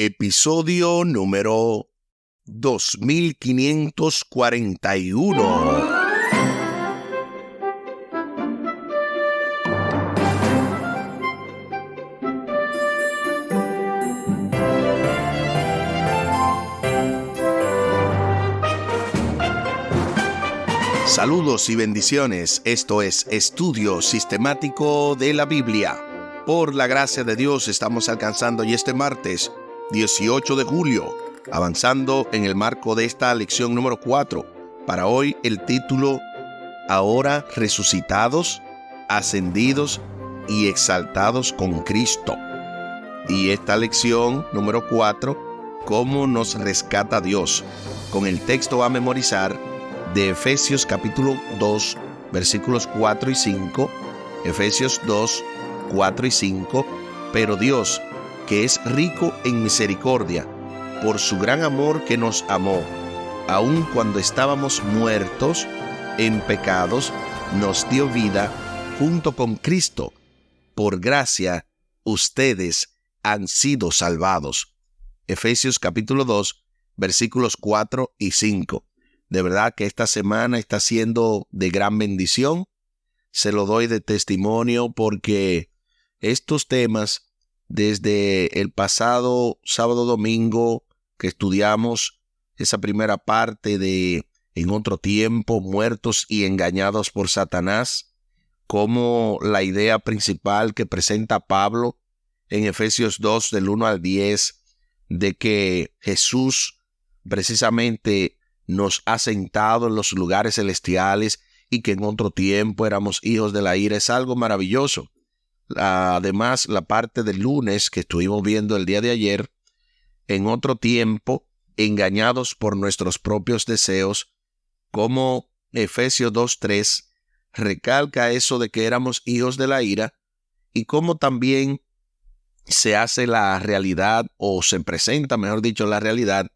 Episodio número 2541. Saludos y bendiciones. Esto es Estudio Sistemático de la Biblia. Por la gracia de Dios estamos alcanzando hoy este martes 18 de julio, avanzando en el marco de esta lección número 4. Para hoy el título: Ahora resucitados, ascendidos y exaltados con Cristo. Y esta lección número 4, ¿cómo nos rescata Dios? Con el texto a memorizar de Efesios capítulo 2, versículos 4 y 5, Efesios 2, 4 y 5, pero Dios, que es rico en misericordia, por su gran amor que nos amó, aun cuando estábamos muertos en pecados, nos dio vida junto con Cristo. Por gracia, ustedes han sido salvados. Efesios capítulo 2, versículos 4 y 5. De verdad que esta semana está siendo de gran bendición. Se lo doy de testimonio porque estos temas, desde el pasado sábado domingo que estudiamos esa primera parte de En otro tiempo, muertos y engañados por Satanás, como la idea principal que presenta Pablo en Efesios 2 del 1 al 10, de que Jesús precisamente nos ha sentado en los lugares celestiales y que en otro tiempo éramos hijos de la ira, es algo maravilloso. Además, la parte del lunes que estuvimos viendo el día de ayer, en otro tiempo, engañados por nuestros propios deseos, como Efesios 2:3 recalca eso de que éramos hijos de la ira, y cómo también se hace la realidad, o se presenta, mejor dicho, la realidad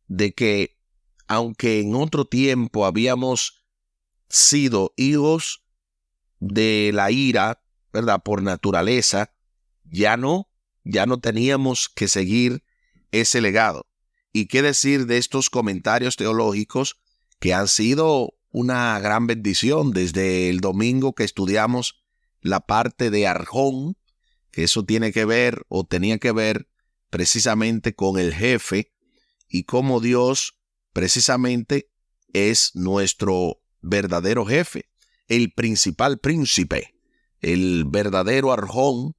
de que aunque en otro tiempo habíamos sido hijos de la ira, ¿verdad?, por naturaleza, ya no teníamos que seguir ese legado. ¿Y qué decir de estos comentarios teológicos que han sido una gran bendición desde el domingo que estudiamos la parte de Arjón, que eso tiene que ver o tenía que ver precisamente con el jefe y cómo Dios precisamente es nuestro verdadero jefe, el principal príncipe, el verdadero arjón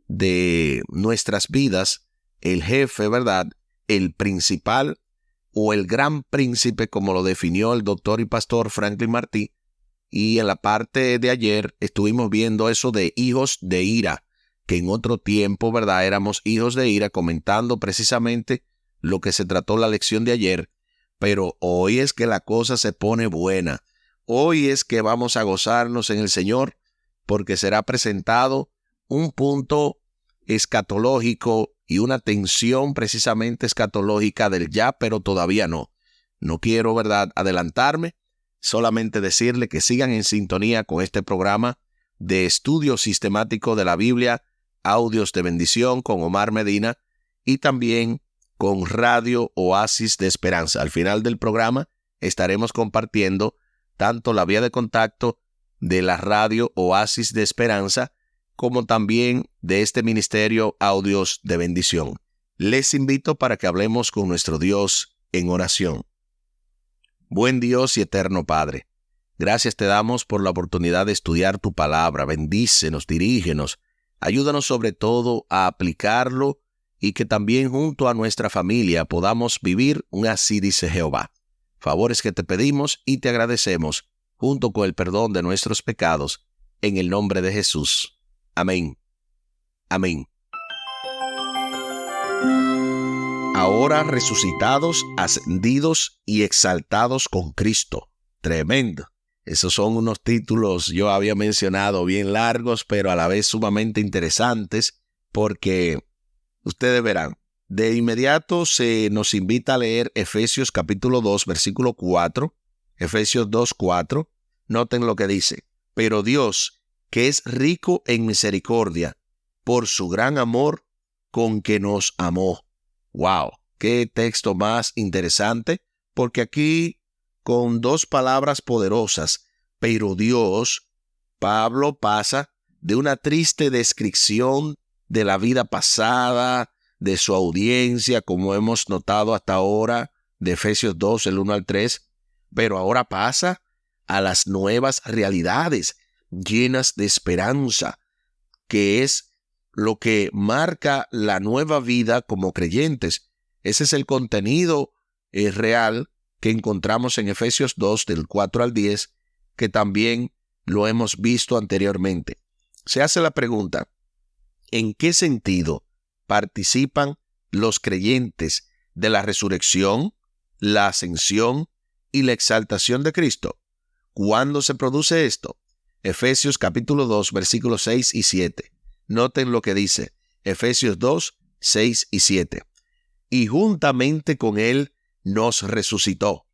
de nuestras vidas, el jefe, ¿verdad?, el principal o el gran príncipe, como lo definió el doctor y pastor Franklin Martí. Y en la parte de ayer estuvimos viendo eso de hijos de ira, que en otro tiempo, ¿verdad?, éramos hijos de ira, comentando precisamente lo que se trató la lección de ayer. Pero hoy es que la cosa se pone buena. Hoy es que vamos a gozarnos en el Señor, porque será presentado un punto escatológico y una tensión precisamente escatológica del ya, pero todavía no. No quiero, ¿verdad?, adelantarme, solamente decirle que sigan en sintonía con este programa de estudio sistemático de la Biblia, Audios de Bendición con Omar Medina, y también con Radio Oasis de Esperanza. Al final del programa estaremos compartiendo tanto la vía de contacto de la Radio Oasis de Esperanza como también de este ministerio Audios de Bendición. Les invito para que hablemos con nuestro Dios en oración. Buen Dios y eterno Padre, gracias te damos por la oportunidad de estudiar tu palabra. Bendícenos, dirígenos, ayúdanos sobre todo a aplicarlo y que también junto a nuestra familia podamos vivir un así dice Jehová. Favores que te pedimos y te agradecemos, junto con el perdón de nuestros pecados, en el nombre de Jesús. Amén. Amén. Ahora resucitados, ascendidos y exaltados con Cristo. Tremendo. Esos son unos títulos, yo había mencionado, bien largos, pero a la vez sumamente interesantes, porque ustedes verán, de inmediato se nos invita a leer Efesios capítulo 2, versículo 4, Efesios 2, 4. Noten lo que dice: pero Dios, que es rico en misericordia, por su gran amor con que nos amó. ¡Wow! ¡Qué texto más interesante! Porque aquí, con dos palabras poderosas, pero Dios, Pablo pasa de una triste descripción de la vida pasada, de su audiencia, como hemos notado hasta ahora, de Efesios 2, el 1 al 3, pero ahora pasa a las nuevas realidades llenas de esperanza, que es lo que marca la nueva vida como creyentes. Ese es el contenido real que encontramos en Efesios 2, del 4 al 10, que también lo hemos visto anteriormente. Se hace la pregunta, ¿en qué sentido participan los creyentes de la resurrección, la ascensión y la exaltación de Cristo? ¿Cuándo se produce esto? Efesios capítulo 2, versículos 6 y 7. Noten lo que dice, Efesios 2, 6 y 7. Y juntamente con Él nos resucitó.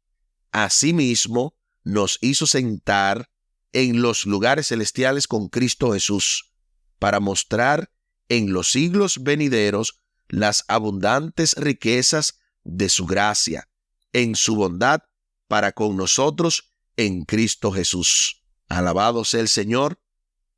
Asimismo, nos hizo sentar en los lugares celestiales con Cristo Jesús, para mostrar en los siglos venideros las abundantes riquezas de su gracia, en su bondad para con nosotros en Cristo Jesús. Alabado sea el Señor,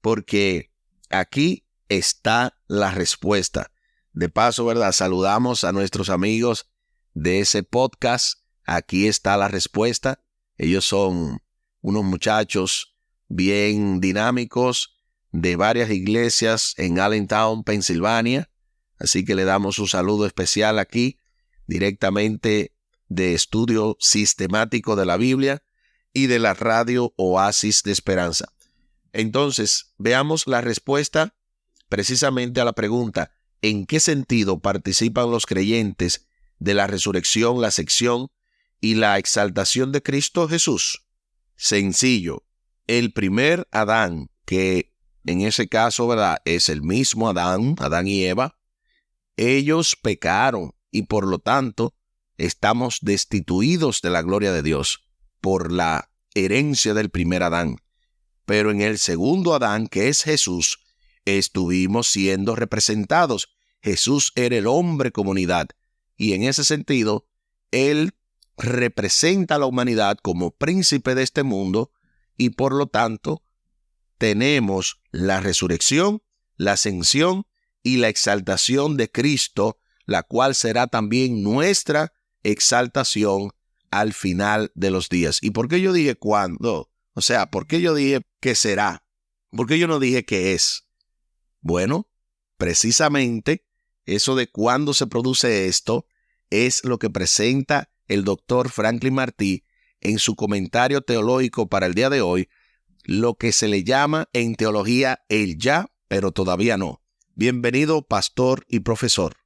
porque aquí está la respuesta. De paso, ¿verdad? Saludamos a nuestros amigos de ese podcast. Aquí está la respuesta. Ellos son unos muchachos bien dinámicos de varias iglesias en Allentown, Pensilvania. Así que le damos un saludo especial aquí, directamente de Estudio Sistemático de la Biblia y de la radio Oasis de Esperanza. Entonces, veamos la respuesta precisamente a la pregunta, ¿en qué sentido participan los creyentes de la resurrección, la ascensión y la exaltación de Cristo Jesús? Sencillo. El primer Adán, que en ese caso, ¿verdad?, es el mismo Adán y Eva, ellos pecaron y por lo tanto estamos destituidos de la gloria de Dios por la herencia del primer Adán. Pero en el segundo Adán, que es Jesús, estuvimos siendo representados. Jesús era el hombre comunidad y en ese sentido, Él representa a la humanidad como príncipe de este mundo y por lo tanto tenemos la resurrección, la ascensión y la exaltación de Cristo, la cual será también nuestra exaltación al final de los días. ¿Y por qué yo dije cuándo? O sea, ¿por qué yo dije que será? ¿Por qué yo no dije que es? Bueno, precisamente eso de cuándo se produce esto es lo que presenta el doctor Franklin Martí en su comentario teológico para el día de hoy, lo que se le llama en teología el ya, pero todavía no. Bienvenido, pastor y profesor.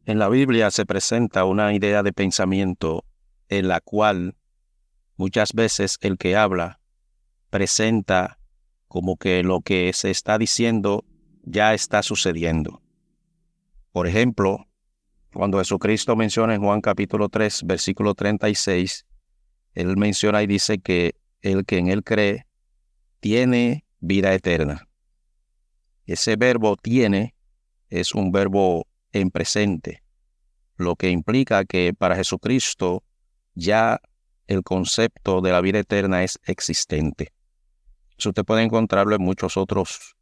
En la Biblia se presenta una idea de pensamiento en la cual muchas veces el que habla presenta como que lo que se está diciendo ya está sucediendo. Por ejemplo, cuando Jesucristo menciona en Juan capítulo 3, versículo 36, Él menciona y dice que el que en Él cree tiene vida eterna. Ese verbo tiene es un verbo en presente, lo que implica que para Jesucristo ya el concepto de la vida eterna es existente. Eso usted puede encontrarlo en muchos otros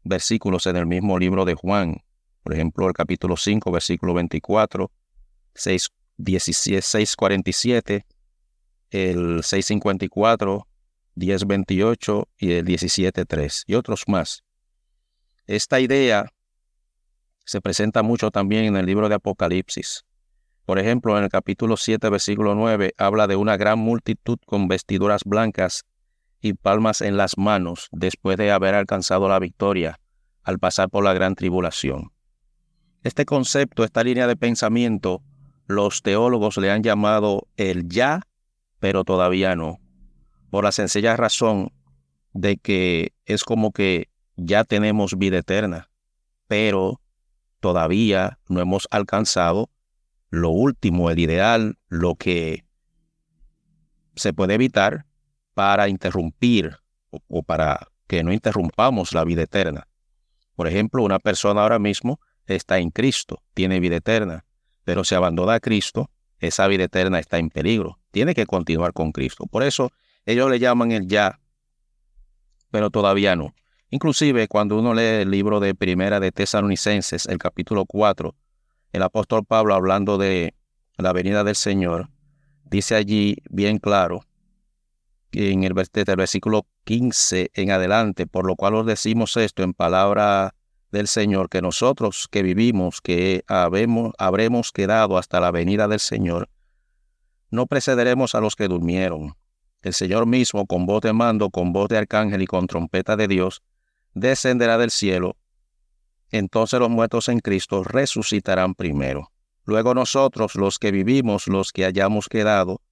versículos en el mismo libro de Juan. Por ejemplo, el capítulo 5, versículo 24, 6:47, el 6:54, 10:28 y el 17:3 y otros más. Esta idea se presenta mucho también en el libro de Apocalipsis. Por ejemplo, en el capítulo 7, versículo 9, habla de una gran multitud con vestiduras blancas y palmas en las manos después de haber alcanzado la victoria al pasar por la gran tribulación. Este concepto, esta línea de pensamiento, los teólogos le han llamado el ya, pero todavía no, por la sencilla razón de que es como que ya tenemos vida eterna, pero todavía no hemos alcanzado lo último, el ideal, lo que se puede evitar para interrumpir o para que no interrumpamos la vida eterna. Por ejemplo, una persona ahora mismo está en Cristo, tiene vida eterna, Pero si abandona a Cristo, esa vida eterna está en peligro. Tiene que continuar con Cristo. Por eso ellos le llaman el ya, pero todavía no. Inclusive cuando uno lee el libro de Primera de Tesalonicenses, el capítulo 4, el apóstol Pablo, hablando de la venida del Señor, dice allí bien claro, en desde el versículo 15 en adelante, por lo cual os decimos esto en palabra del Señor, que nosotros que vivimos, que habremos quedado hasta la venida del Señor, no precederemos a los que durmieron. El Señor mismo, con voz de mando, con voz de arcángel y con trompeta de Dios, descenderá del cielo. Entonces los muertos en Cristo resucitarán primero. Luego nosotros, los que vivimos, los que hayamos quedado,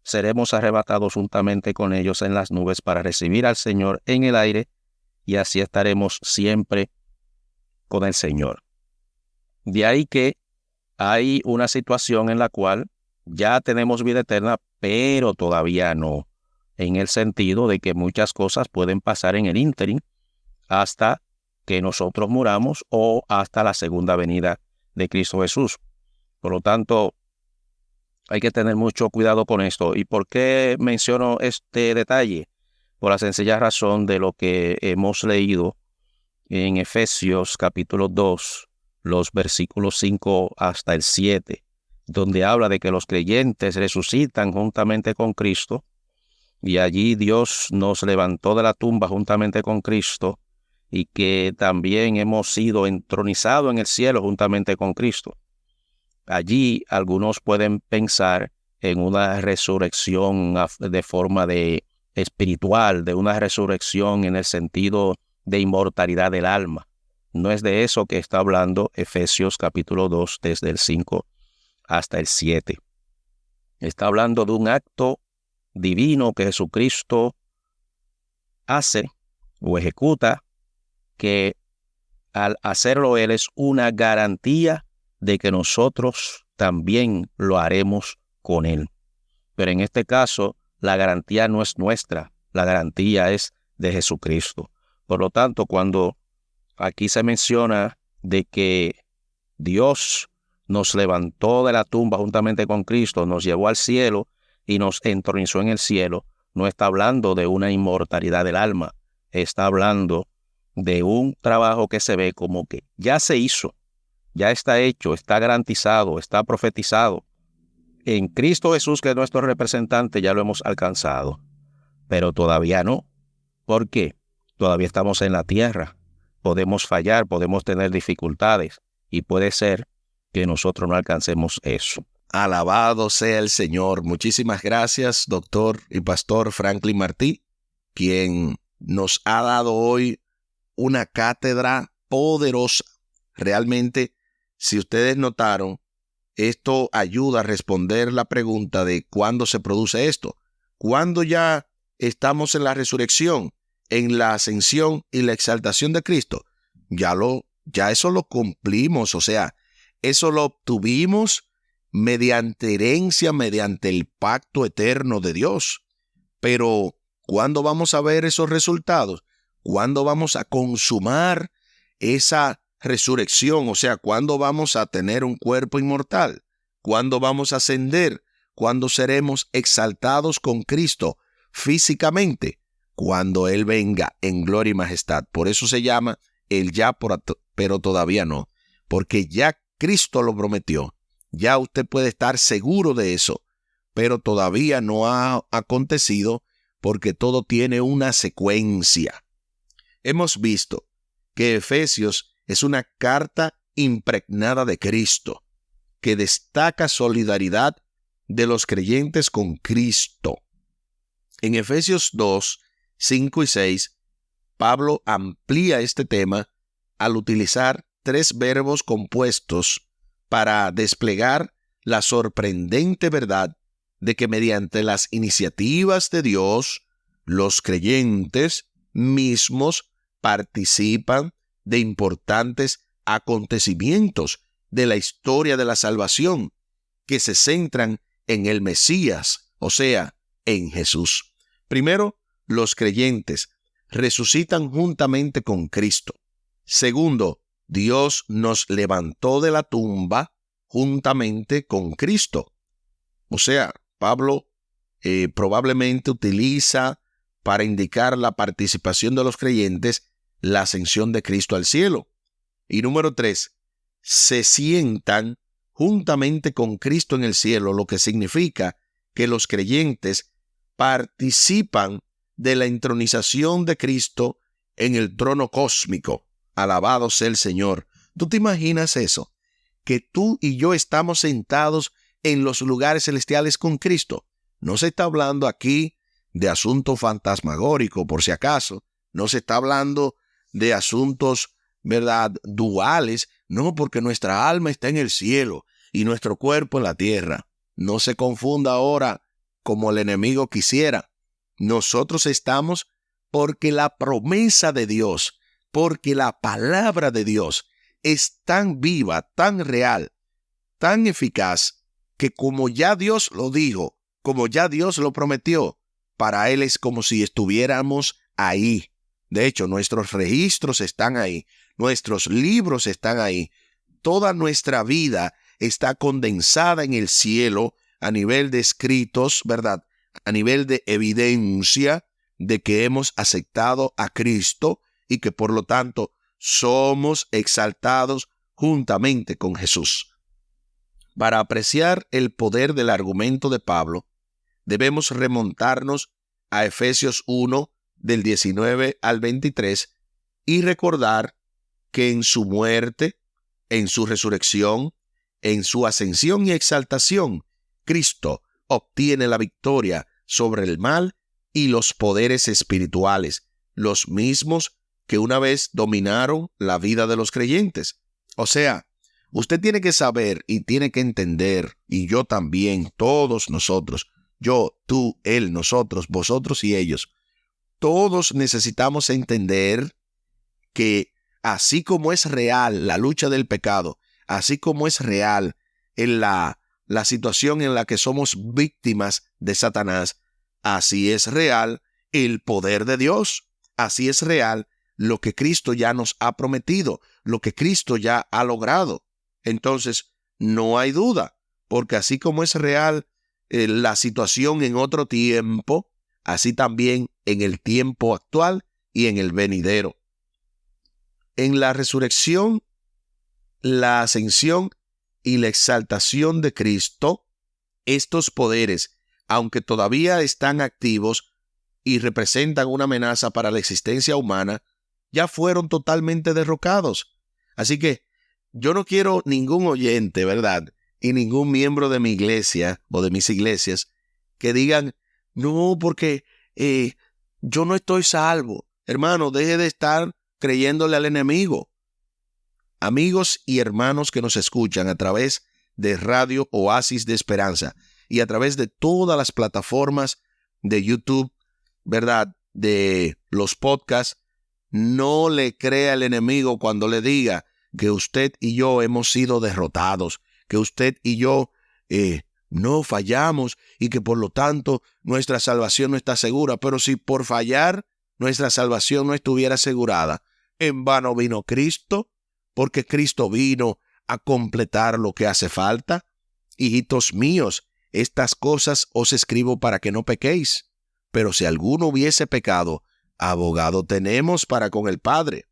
seremos arrebatados juntamente con ellos en las nubes para recibir al Señor en el aire, y así estaremos siempre con el Señor. De ahí que hay una situación en la cual ya tenemos vida eterna, pero todavía no, en el sentido de que muchas cosas pueden pasar en el ínterin hasta que nosotros muramos o hasta la segunda venida de Cristo Jesús. Por lo tanto, hay que tener mucho cuidado con esto. ¿Y por qué menciono este detalle? Por la sencilla razón de lo que hemos leído en Efesios capítulo 2, los versículos 5 hasta el 7, donde habla de que los creyentes resucitan juntamente con Cristo, y allí Dios nos levantó de la tumba juntamente con Cristo, y que también hemos sido entronizados en el cielo juntamente con Cristo. Allí algunos pueden pensar en una resurrección de forma espiritual, de una resurrección en el sentido de inmortalidad del alma. No es de eso que está hablando Efesios capítulo 2, desde el 5 hasta el 7. Está hablando de un acto divino que Jesucristo hace o ejecuta, que al hacerlo Él es una garantía de que nosotros también lo haremos con Él. Pero en este caso, la garantía no es nuestra, la garantía es de Jesucristo. Por lo tanto, cuando aquí se menciona de que Dios nos levantó de la tumba juntamente con Cristo, nos llevó al cielo y nos entronizó en el cielo, no está hablando de una inmortalidad del alma, está hablando de un trabajo que se ve como que ya se hizo, ya está hecho, está garantizado, está profetizado. En Cristo Jesús, que es nuestro representante, ya lo hemos alcanzado, pero todavía no. ¿Por qué? Todavía estamos en la tierra. Podemos fallar, podemos tener dificultades, y puede ser que nosotros no alcancemos eso. Alabado sea el Señor. Muchísimas gracias, doctor y pastor Franklin Martí, quien nos ha dado hoy una cátedra poderosa. Realmente, si ustedes notaron, esto ayuda a responder la pregunta de cuándo se produce esto. ¿Cuándo ya estamos en la resurrección, en la ascensión y la exaltación de Cristo? Ya eso lo cumplimos, o sea, eso lo obtuvimos mediante herencia, mediante el pacto eterno de Dios. Pero, ¿cuándo vamos a ver esos resultados? ¿Cuándo vamos a consumar esa resurrección? O sea, ¿cuándo vamos a tener un cuerpo inmortal? ¿Cuándo vamos a ascender? ¿Cuándo seremos exaltados con Cristo físicamente? Cuando Él venga en gloria y majestad. Por eso se llama el ya, pero todavía no. Porque ya Cristo lo prometió. Ya usted puede estar seguro de eso. Pero todavía no ha acontecido, porque todo tiene una secuencia. Hemos visto que Efesios es una carta impregnada de Cristo, que destaca solidaridad de los creyentes con Cristo. En Efesios 2, 5 y 6, Pablo amplía este tema al utilizar 3 verbos compuestos para desplegar la sorprendente verdad de que mediante las iniciativas de Dios, los creyentes mismos participan de importantes acontecimientos de la historia de la salvación que se centran en el Mesías, o sea, en Jesús. Primero, los creyentes resucitan juntamente con Cristo. Segundo, Dios nos levantó de la tumba juntamente con Cristo. O sea, Pablo probablemente utiliza para indicar la participación de los creyentes la ascensión de Cristo al cielo. Y número 3, se sientan juntamente con Cristo en el cielo, lo que significa que los creyentes participan de la entronización de Cristo en el trono cósmico. Alabado sea el Señor. ¿Tú te imaginas eso? Que tú y yo estamos sentados en los lugares celestiales con Cristo. No se está hablando aquí de asuntos fantasmagóricos, por si acaso. No se está hablando de asuntos, ¿verdad?, duales. No, porque nuestra alma está en el cielo y nuestro cuerpo en la tierra. No se confunda ahora como el enemigo quisiera. Nosotros estamos porque la promesa de Dios, porque la palabra de Dios es tan viva, tan real, tan eficaz, que como ya Dios lo dijo, como ya Dios lo prometió, para Él es como si estuviéramos ahí. De hecho, nuestros registros están ahí, nuestros libros están ahí, toda nuestra vida está condensada en el cielo a nivel de escritos, ¿verdad?, a nivel de evidencia de que hemos aceptado a Cristo y que por lo tanto somos exaltados juntamente con Jesús. Para apreciar el poder del argumento de Pablo, debemos remontarnos a Efesios 1, del 19 al 23, y recordar que en su muerte, en su resurrección, en su ascensión y exaltación, Cristo obtiene la victoria sobre el mal y los poderes espirituales, los mismos que una vez dominaron la vida de los creyentes. O sea, usted tiene que saber y tiene que entender, y yo también, todos nosotros, yo, tú, él, nosotros, vosotros y ellos, todos necesitamos entender que así como es real la lucha del pecado, así como es real en la situación en la que somos víctimas de Satanás, así es real el poder de Dios, así es real lo que Cristo ya nos ha prometido, lo que Cristo ya ha logrado. Entonces, no hay duda, porque así como es real la situación en otro tiempo, así también en el tiempo actual y en el venidero. En la resurrección, la ascensión y la exaltación de Cristo, estos poderes, aunque todavía están activos y representan una amenaza para la existencia humana, ya fueron totalmente derrocados. Así que yo no quiero ningún oyente, ¿verdad?, y ningún miembro de mi iglesia o de mis iglesias que digan, no, porque yo no estoy salvo. Hermano, deje de estar creyéndole al enemigo. Amigos y hermanos que nos escuchan a través de Radio Oasis de Esperanza y a través de todas las plataformas de YouTube, ¿verdad?, de los podcasts, no le crea al enemigo cuando le diga que usted y yo hemos sido derrotados, que usted y yo no fallamos y que por lo tanto nuestra salvación no está segura. Pero si por fallar nuestra salvación no estuviera asegurada, en vano vino Cristo, porque Cristo vino a completar lo que hace falta. Hijitos míos, estas cosas os escribo para que no pequéis. Pero si alguno hubiese pecado, abogado tenemos para con el Padre.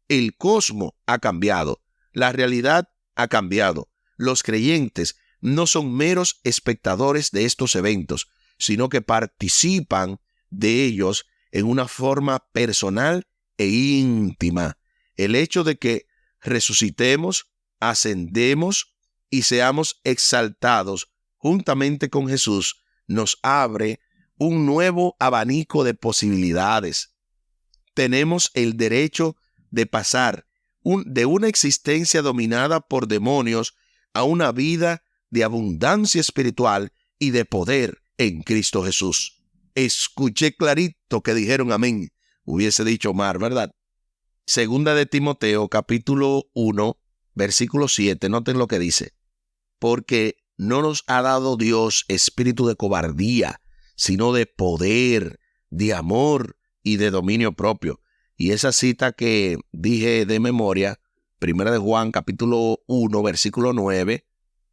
El cosmos ha cambiado, la realidad ha cambiado. Los creyentes no son meros espectadores de estos eventos, sino que participan de ellos en una forma personal e íntima. El hecho de que resucitemos, ascendemos y seamos exaltados juntamente con Jesús nos abre un nuevo abanico de posibilidades. Tenemos el derecho de pasar de una existencia dominada por demonios a una vida de abundancia espiritual y de poder en Cristo Jesús. Escuché clarito que dijeron amén. Hubiese dicho Omar, ¿verdad? Segunda de Timoteo, capítulo 1, versículo 7. Noten lo que dice. Porque no nos ha dado Dios espíritu de cobardía, sino de poder, de amor y de dominio propio. Y esa cita que dije de memoria, Primera de Juan, capítulo 1, versículo 9,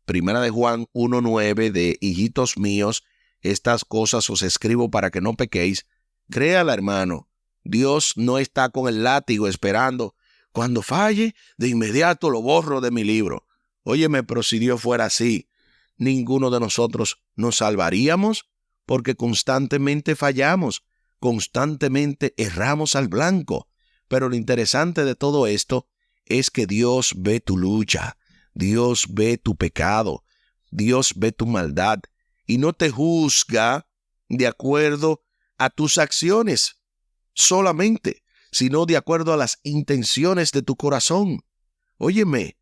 Primera de Juan 1:9 de hijitos míos, estas cosas os escribo para que no pequéis. Créala, hermano. Dios no está con el látigo esperando. Cuando falle, de inmediato lo borro de mi libro. Óyeme, pero si Dios fuera así, ninguno de nosotros nos salvaríamos, porque constantemente fallamos, constantemente erramos al blanco. Pero lo interesante de todo esto es que Dios ve tu lucha, Dios ve tu pecado, Dios ve tu maldad y no te juzga de acuerdo a tus acciones solamente, sino de acuerdo a las intenciones de tu corazón. Óyeme,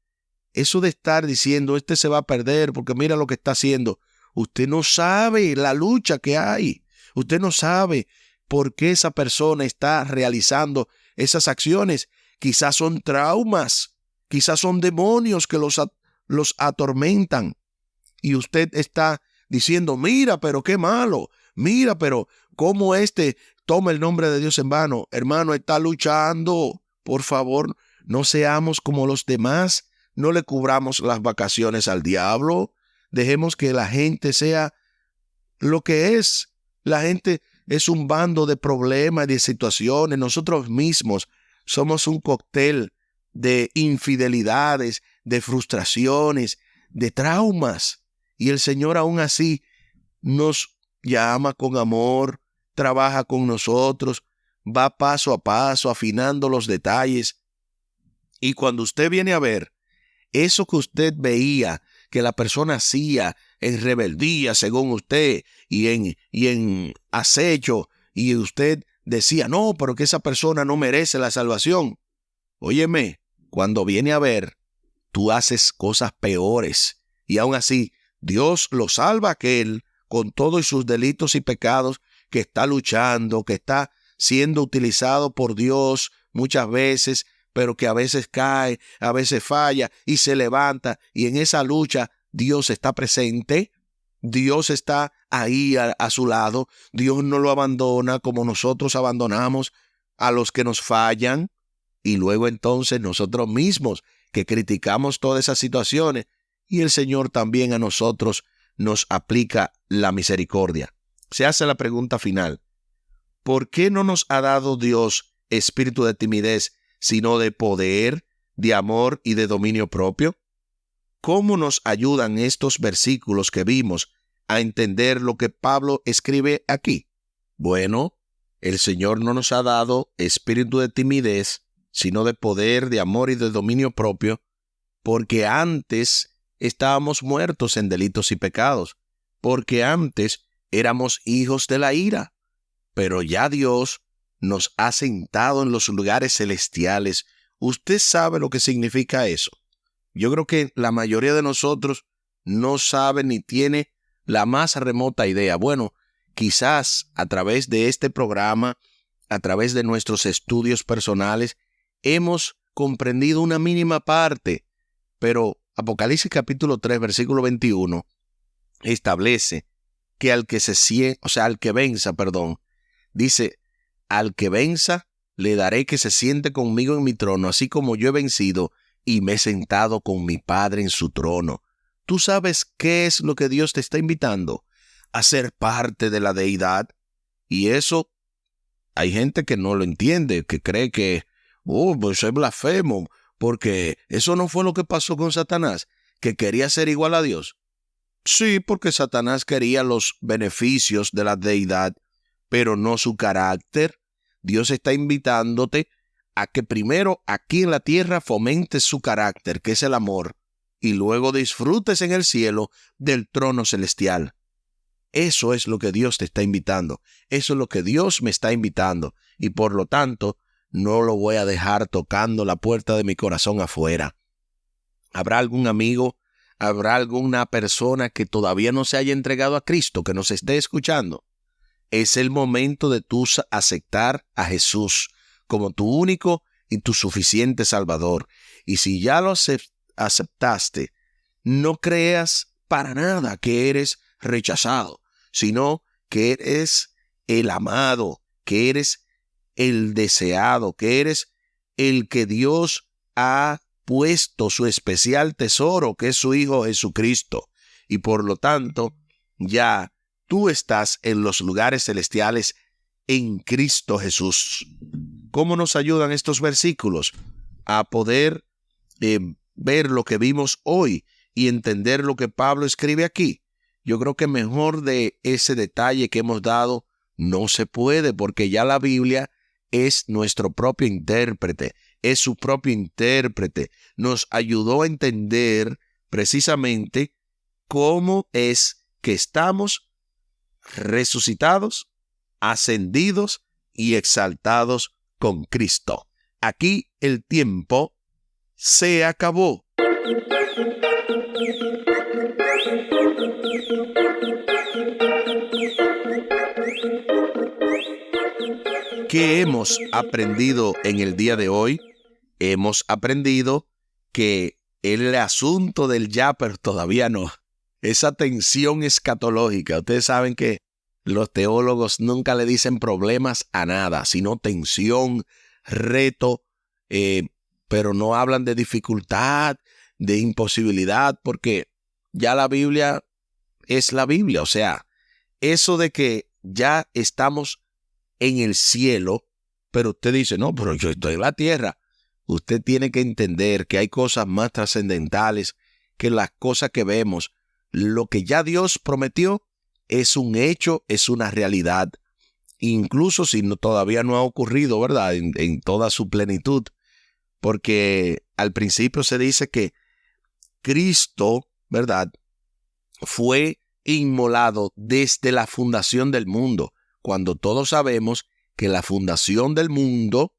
eso de estar diciendo, este se va a perder porque mira lo que está haciendo. Usted no sabe la lucha que hay. Usted no sabe por qué esa persona está realizando esas acciones. Quizás son traumas, quizás son demonios que los atormentan. Y usted está diciendo, mira, pero qué malo. Mira, pero cómo toma el nombre de Dios en vano. Hermano, está luchando. Por favor, no seamos como los demás. No le cubramos las vacaciones al diablo. Dejemos que la gente sea lo que es. La gente es un bando de problemas, de situaciones. Nosotros mismos somos un cóctel de infidelidades, de frustraciones, de traumas. Y el Señor aún así nos llama con amor, trabaja con nosotros, va paso a paso, afinando los detalles. Y cuando usted viene a ver eso que usted veía que la persona hacía en rebeldía, según usted, y en acecho, y usted decía, no, pero que esa persona no merece la salvación. Óyeme, cuando viene a ver, tú haces cosas peores, y aún así, Dios lo salva a aquel con todos sus delitos y pecados que está luchando, que está siendo utilizado por Dios muchas veces, pero que a veces cae, a veces falla y se levanta, y en esa lucha Dios está presente, Dios está ahí a su lado, Dios no lo abandona como nosotros abandonamos a los que nos fallan, y luego entonces nosotros mismos que criticamos todas esas situaciones, y el Señor también a nosotros nos aplica la misericordia. Se hace la pregunta final, ¿por qué no nos ha dado Dios espíritu de timidez, sino de poder, de amor y de dominio propio? ¿Cómo nos ayudan estos versículos que vimos a entender lo que Pablo escribe aquí? Bueno, el Señor no nos ha dado espíritu de timidez, sino de poder, de amor y de dominio propio, porque antes estábamos muertos en delitos y pecados, porque antes éramos hijos de la ira, pero ya Dios nos ha sentado en los lugares celestiales. ¿Usted sabe lo que significa eso? Yo creo que la mayoría de nosotros no sabe ni tiene la más remota idea. Bueno, quizás a través de este programa, a través de nuestros estudios personales, hemos comprendido una mínima parte, pero Apocalipsis capítulo 3, versículo 21, establece que al que venza, dice, al que venza, le daré que se siente conmigo en mi trono, así como yo he vencido y me he sentado con mi Padre en su trono. ¿Tú sabes qué es lo que Dios te está invitando? A ser parte de la deidad. Y eso, hay gente que no lo entiende, que cree que, pues es blasfemo, porque eso no fue lo que pasó con Satanás, que quería ser igual a Dios. Sí, porque Satanás quería los beneficios de la deidad, pero no su carácter. Dios está invitándote a que primero aquí en la tierra fomentes su carácter, que es el amor, y luego disfrutes en el cielo del trono celestial. Eso es lo que Dios te está invitando. Eso es lo que Dios me está invitando. Y por lo tanto, no lo voy a dejar tocando la puerta de mi corazón afuera. ¿Habrá algún amigo? ¿Habrá alguna persona que todavía no se haya entregado a Cristo, que nos esté escuchando? Es el momento de tú aceptar a Jesús como tu único y tu suficiente Salvador. Y si ya lo aceptaste, no creas para nada que eres rechazado, sino que eres el amado, que eres el deseado, que eres el que Dios ha puesto su especial tesoro, que es su Hijo Jesucristo. Y por lo tanto, ya tú estás en los lugares celestiales en Cristo Jesús. ¿Cómo nos ayudan estos versículos? A poder ver lo que vimos hoy y entender lo que Pablo escribe aquí. Yo creo que mejor de ese detalle que hemos dado no se puede, porque ya la Biblia es nuestro propio intérprete, es su propio intérprete. Nos ayudó a entender precisamente cómo es que estamos resucitados, ascendidos y exaltados con Cristo. Aquí el tiempo se acabó. ¿Qué hemos aprendido en el día de hoy? Hemos aprendido que el asunto del ya, pero todavía no. Esa tensión escatológica. Ustedes saben que los teólogos nunca le dicen problemas a nada, sino tensión, reto, pero no hablan de dificultad, de imposibilidad, porque ya la Biblia es la Biblia. O sea, eso de que ya estamos en el cielo, pero usted dice, no, pero yo estoy en la tierra. Usted tiene que entender que hay cosas más trascendentales que las cosas que vemos. Lo que ya Dios prometió es un hecho, es una realidad. Incluso si todavía no ha ocurrido, ¿verdad? En toda su plenitud. Porque al principio se dice que Cristo, ¿verdad?, fue inmolado desde la fundación del mundo, cuando todos sabemos que la fundación del mundo,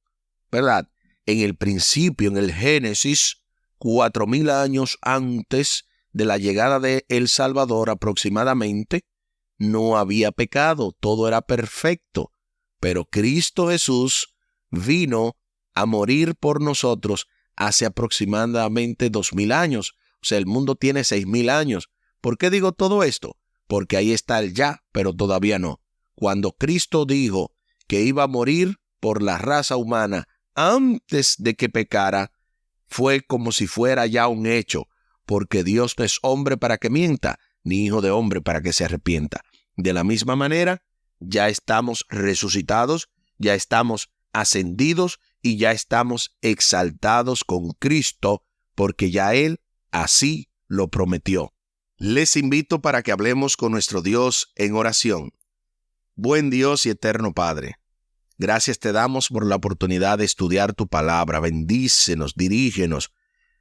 ¿verdad?, en el principio, en el Génesis, 4,000 años antes de la llegada de El Salvador aproximadamente, no había pecado, todo era perfecto. Pero Cristo Jesús vino a morir por nosotros hace aproximadamente 2,000 años. O sea, el mundo tiene 6,000 años. ¿Por qué digo todo esto? Porque ahí está el ya, pero todavía no. Cuando Cristo dijo que iba a morir por la raza humana antes de que pecara, fue como si fuera ya un hecho, porque Dios no es hombre para que mienta, ni hijo de hombre para que se arrepienta. De la misma manera, ya estamos resucitados, ya estamos ascendidos y ya estamos exaltados con Cristo, porque ya Él así lo prometió. Les invito para que hablemos con nuestro Dios en oración. Buen Dios y eterno Padre, gracias te damos por la oportunidad de estudiar tu palabra. Bendícenos, dirígenos.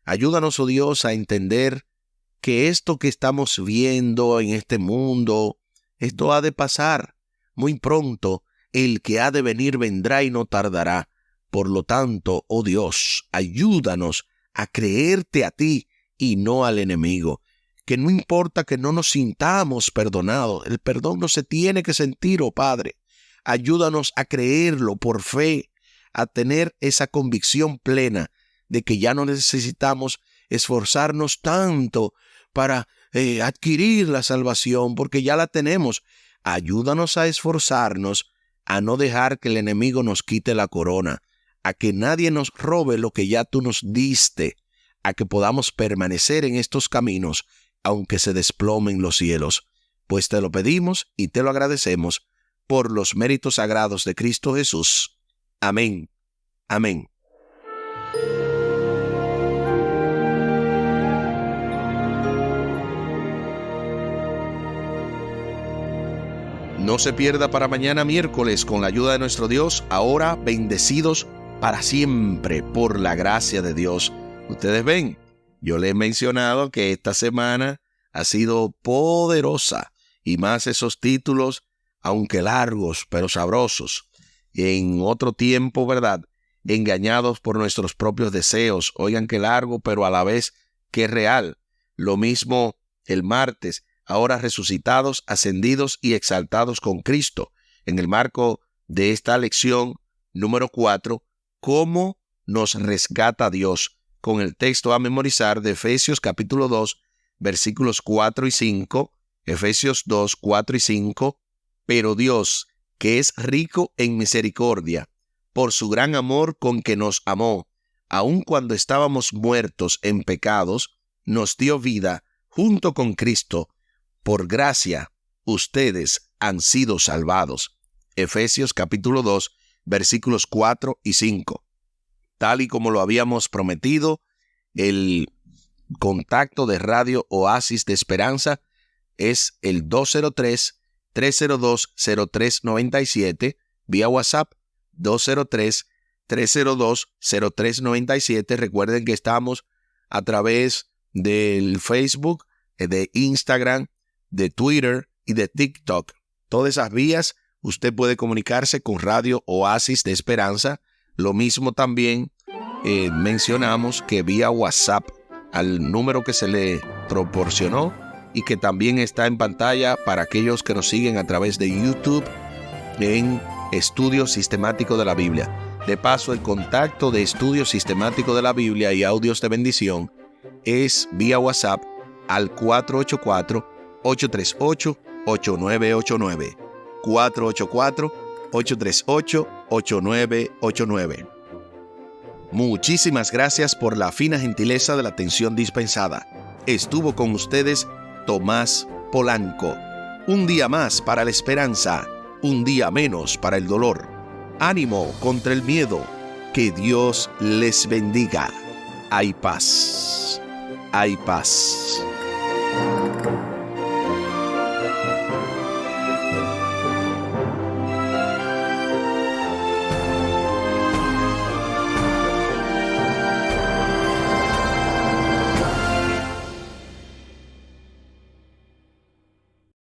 Ayúdanos, oh Dios, a entender que esto que estamos viendo en este mundo, esto ha de pasar. Muy pronto, el que ha de venir vendrá y no tardará. Por lo tanto, oh Dios, ayúdanos a creerte a ti y no al enemigo. Que no importa que no nos sintamos perdonados, el perdón no se tiene que sentir, oh Padre. Ayúdanos a creerlo por fe, a tener esa convicción plena de que ya no necesitamos esforzarnos tanto para adquirir la salvación, porque ya la tenemos. Ayúdanos a esforzarnos, a no dejar que el enemigo nos quite la corona, a que nadie nos robe lo que ya tú nos diste, a que podamos permanecer en estos caminos, aunque se desplomen los cielos. Pues te lo pedimos y te lo agradecemos por los méritos sagrados de Cristo Jesús. Amén. Amén. No se pierda para mañana miércoles, con la ayuda de nuestro Dios, ahora bendecidos para siempre por la gracia de Dios. Ustedes ven, yo les he mencionado que esta semana ha sido poderosa, y más esos títulos, aunque largos, pero sabrosos. En otro tiempo, ¿verdad?, engañados por nuestros propios deseos. Oigan qué largo, pero a la vez qué real. Lo mismo el martes, ahora resucitados, ascendidos y exaltados con Cristo. En el marco de esta lección número 4, ¿cómo nos rescata Dios? Con el texto a memorizar de Efesios capítulo 2, versículos 4 y 5, Efesios 2, 4 y 5, pero Dios, que es rico en misericordia, por su gran amor con que nos amó, aun cuando estábamos muertos en pecados, nos dio vida junto con Cristo. Por gracia, ustedes han sido salvados. Efesios capítulo 2, versículos 4 y 5. Tal y como lo habíamos prometido, el contacto de Radio Oasis de Esperanza es el 203-302-0397, vía WhatsApp 203-302-0397. Recuerden que estamos a través del Facebook, de Instagram, de Twitter y de TikTok. Todas esas vías usted puede comunicarse con Radio Oasis de Esperanza. Lo mismo también mencionamos que vía WhatsApp al número que se le proporcionó y que también está en pantalla para aquellos que nos siguen a través de YouTube en Estudio Sistemático de la Biblia. De paso, el contacto de Estudio Sistemático de la Biblia y Audios de Bendición es vía WhatsApp al 484-838-8989. 484-838-8989. Muchísimas gracias por la fina gentileza de la atención dispensada. Estuvo con ustedes Tomás Polanco. Un día más para la esperanza, un día menos para el dolor. Ánimo contra el miedo. Que Dios les bendiga. Hay paz. Hay paz.